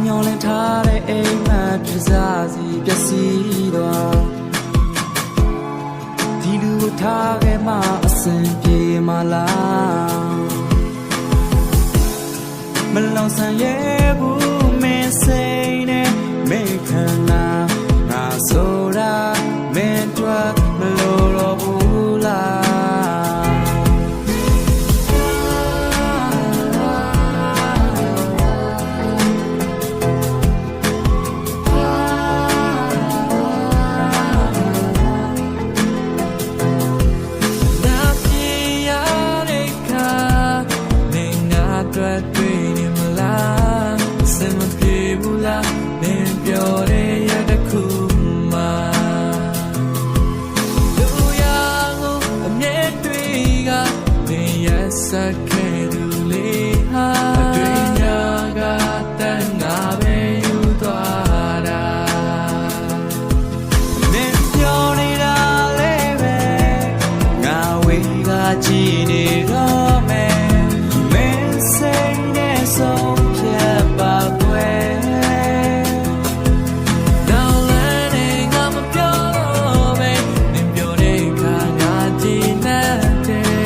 မျောလင်းထားတဲ့အိမ်မက်ပြစားစီပျက်စီးသွားဒီလူကိုထားခဲ့မှအစင်ပြေမလားမလောင်ဆန်ရဲ့ဘူးမင်းစိတ်နဲ့မင်းခန္ဓာငါဆိုတာမင်းတို့မလို့တော့ဘူးလားစခဲသူလေးဟာအတွင်ညာကတန်ငါပဲယူသွားတာမင်းပြောနေတာလေးပဲငါဝေးကကြည့်နေတော့မယ်မင်းစိတ်နဲ့ဆုံးဖြတ်ပါကွယ်နောက်လမ်းနဲ့ငါမပြောတော့ပဲမင်းပြောတဲ့ခါငါကြည့်နေတယ်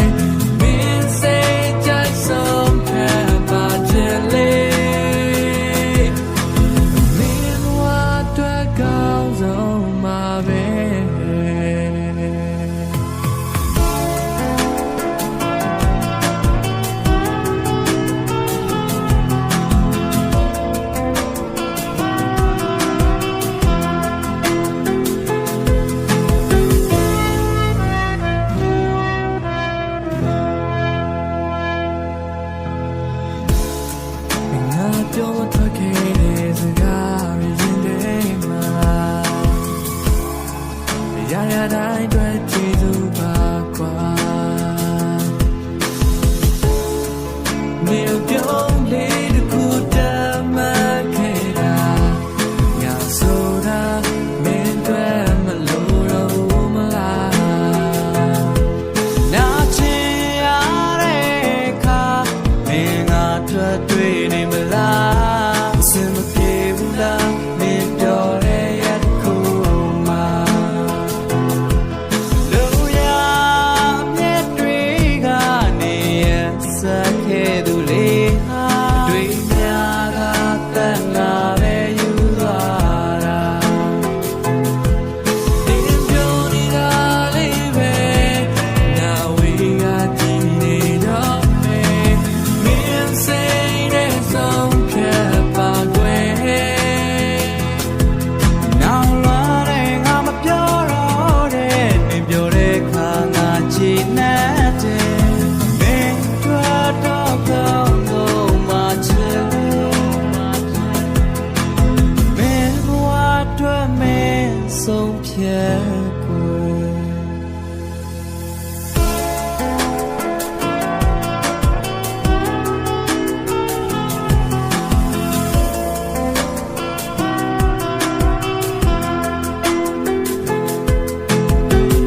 ပြောမထွက်ခဲ့တဲ့စကားရင်းတဲ့မှာရရတိုင်းတွေ့ကြည့်သူပါကွာမြေပြုံးလေးတစ်ခုတမ်းမခဲ့တာညာဆိုတာမင်းတွေ့မလို့တော့မလားနာချင်ရတဲ့ခါမင်းငါထွက်တွေ့နေမလားဆုံးဖြတ်ကွယ်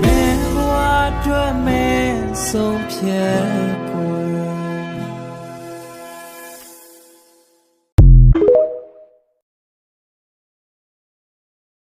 မင်းဘဝအတွက်မင်းဆုံးဖြတ်